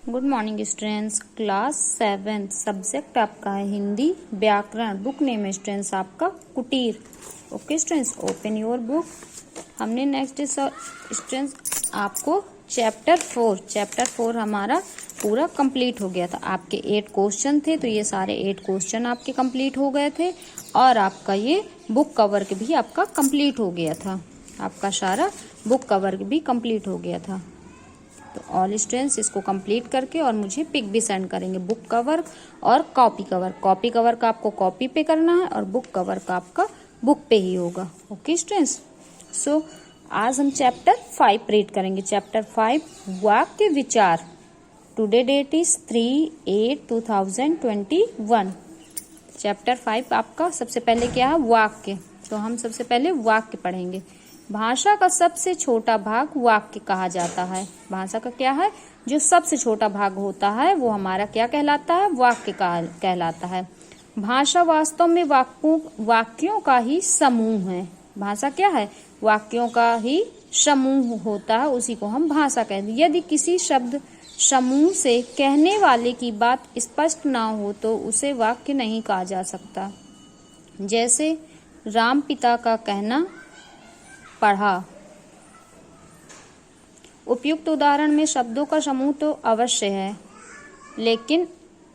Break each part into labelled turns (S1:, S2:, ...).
S1: Good morning students. Class 7 subject आपका है हिंदी व्याकरण। बुक नेम है स्टूडेंट्स आपका कुटीर। Okay students, open your book. हमने नेक्स्ट स्टूडेंट्स आपको चैप्टर 4 हमारा पूरा कंप्लीट हो गया था। आपके 8 क्वेश्चन थे, तो ये सारे 8 क्वेश्चन आपके कंप्लीट हो गए थे और आपका ये बुक कवर भी आपका कंप्लीट हो गया था। आपका सारा बुक कवर भी कंप्लीट हो गया था। तो ऑल स्टूडेंट्स इसको कंप्लीट करके और मुझे पिक भी सेंड करेंगे, बुक कवर और कॉपी कवर। कॉपी कवर का आपको कॉपी पे करना है और बुक कवर का आपका बुक पे ही होगा। ओके स्टूडेंट्स, सो आज हम चैप्टर 5 रीड करेंगे। चैप्टर 5 वाक्य विचार। Today date is 3/8/2021। चैप्टर 5 आपका सबसे पहले क्या है, वाक्य। तो हम सबसे पहले वाक्य पढ़ेंगे। भाषा का सबसे छोटा भाग वाक्य कहा जाता है। भाषा का क्या है, जो सबसे छोटा भाग होता है वो हमारा क्या कहलाता है, वाक्य कहलाता है। भाषा वास्तव में वाक्यों का ही समूह है। भाषा क्या है, वाक्यों का ही समूह होता है, उसी को हम भाषा कहते हैं। यदि किसी शब्द समूह से कहने वाले की बात स्पष्ट ना हो तो उसे वाक्य नहीं कहा जा सकता। जैसे राम पिता का कहना पढ़ा। उपयुक्त उदाहरण में शब्दों का समूह तो अवश्य है, लेकिन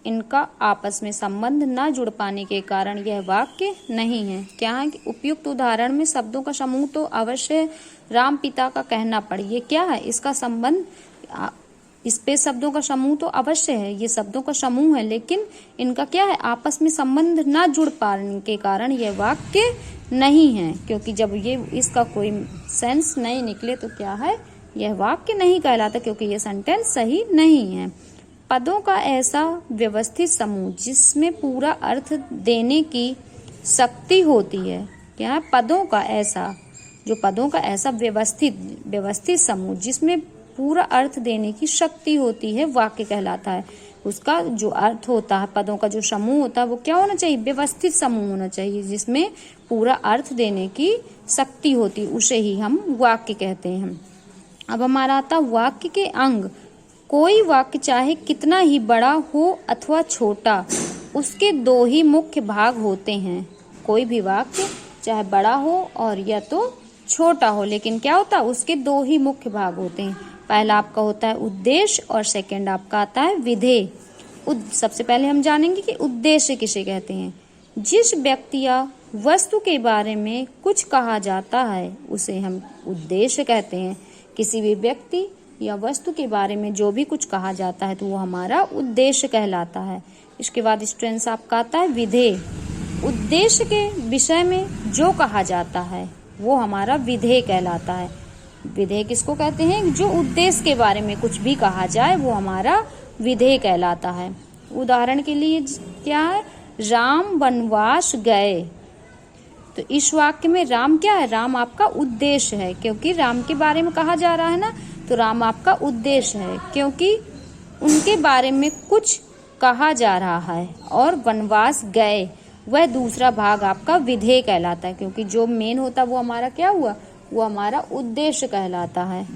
S1: इनका आपस में संबंध न जुड़ पाने के कारण यह वाक्य नहीं है। क्या है कि उपयुक्त उदाहरण में शब्दों का समूह तो अवश्य है। राम पिता का कहना पढ़, ये क्या है, इसका संबंध, इस पे शब्दों का समूह तो अवश्य है, ये शब्दों का समूह है, लेकिन इनका क्या है, आपस में संबंध न जुड़ पाने के कारण यह वाक्य नहीं है। क्योंकि जब ये इसका कोई सेंस नहीं निकले तो क्या है, यह वाक्य नहीं कहलाता, क्योंकि यह सेंटेंस सही नहीं है। पदों का ऐसा व्यवस्थित समूह जिसमें पूरा अर्थ देने की शक्ति होती है। क्या है, पदों का ऐसा व्यवस्थित समूह जिसमें पूरा अर्थ देने की शक्ति होती है, वाक्य कहलाता है। उसका जो अर्थ होता है, पदों का जो समूह होता है, वो क्या होना चाहिए, व्यवस्थित समूह होना चाहिए, जिसमें पूरा अर्थ देने की शक्ति होती है, उसे ही हम वाक्य कहते हैं। अब हमारा आता वाक्य के अंग। कोई वाक्य चाहे कितना ही बड़ा हो अथवा छोटा, उसके 2 ही मुख्य भाग होते हैं। कोई भी वाक्य चाहे बड़ा हो और या तो छोटा हो, लेकिन क्या होता है, उसके 2 ही मुख्य भाग होते हैं। पहला आपका होता है उद्देश्य और सेकंड आपका आता है विधेय। सबसे पहले हम जानेंगे कि उद्देश्य किसे कहते हैं। जिस व्यक्ति या वस्तु के बारे में कुछ कहा जाता है उसे हम उद्देश्य कहते हैं। किसी भी व्यक्ति या वस्तु के बारे में जो भी कुछ कहा जाता है तो वो हमारा उद्देश्य कहलाता है। इसके बाद स्टूडेंट्स आपका आता है विधेय। उद्देश्य के विषय में जो कहा जाता है वो हमारा विधेय कहलाता है। विधेय किसको कहते हैं, जो उद्देश्य के बारे में कुछ भी कहा जाए वो हमारा विधेय कहलाता है। उदाहरण के लिए क्या है, राम वनवास गए। तो इस वाक्य में राम क्या है, राम आपका उद्देश्य है, क्योंकि राम के बारे में कहा जा रहा है ना, तो राम आपका उद्देश्य है, क्योंकि उनके बारे में कुछ कहा जा रहा है। और वनवास गए, वह दूसरा भाग आपका विधेय कहलाता है, क्योंकि जो मेन होता है वो हमारा क्या हुआ, वो हमारा उद्देश्य कहलाता है।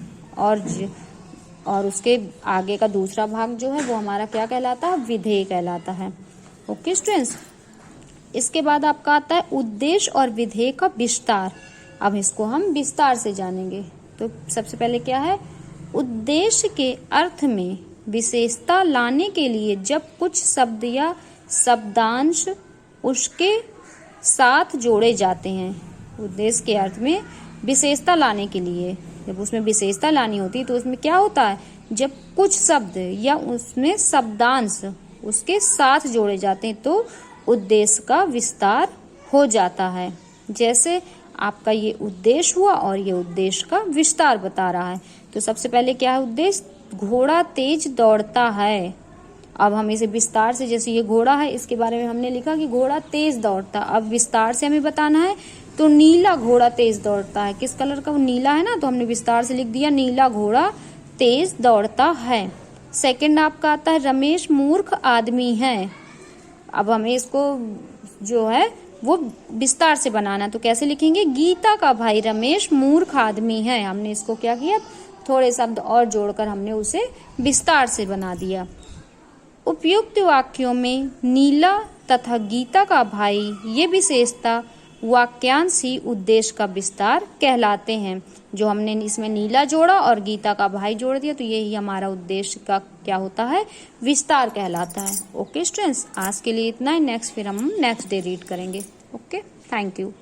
S1: और उसके आगे का दूसरा भाग जो है वो हमारा क्या कहलाता है, विधेय कहलाता है। ओके स्टूडेंट्स, इसके बाद आपका आता है उद्देश्य और विधेय का विस्तार। अब इसको हम विस्तार से जानेंगे। तो सबसे पहले क्या है, उद्देश्य के अर्थ में विशेषता लाने के लिए जब कुछ शब्द या शब्दांश उसके साथ जोड़े जाते हैं। उद्देश्य के अर्थ में विशेषता लाने के लिए जब उसमें विशेषता लानी होती है तो उसमें क्या होता है, जब कुछ शब्द या उसमें शब्दांश उसके साथ जोड़े जाते हैं तो उद्देश्य का विस्तार हो जाता है। जैसे आपका ये उद्देश्य हुआ और ये उद्देश्य का विस्तार बता रहा है। तो सबसे पहले क्या है उद्देश्य, घोड़ा तेज दौड़ता है। अब हम इसे विस्तार से, जैसे ये घोड़ा है, इसके बारे में हमने लिखा कि घोड़ा तेज दौड़ता। अब विस्तार से हमें बताना है तो नीला घोड़ा तेज दौड़ता है। किस कलर का, वो नीला है ना, तो हमने विस्तार से लिख दिया नीला घोड़ा तेज दौड़ता है। सेकंड आपका आता है रमेश मूर्ख आदमी है। अब हमें इसको जो है वो विस्तार से बनाना, तो कैसे लिखेंगे, गीता का भाई रमेश मूर्ख आदमी है। हमने इसको क्या किया, थोड़े शब्द और जोड़कर हमने उसे विस्तार से बना दिया। उपयुक्त वाक्यों में नीला तथा गीता का भाई ये विशेषता वाक्यांश ही उद्देश्य का विस्तार कहलाते हैं। जो हमने इसमें नीला जोड़ा और गीता का भाई जोड़ दिया तो यही हमारा उद्देश्य का क्या होता है, विस्तार कहलाता है। ओके स्टूडेंट्स, आज के लिए इतना ही। नेक्स्ट फिर हम नेक्स्ट डे रीड करेंगे। Okay, thank you.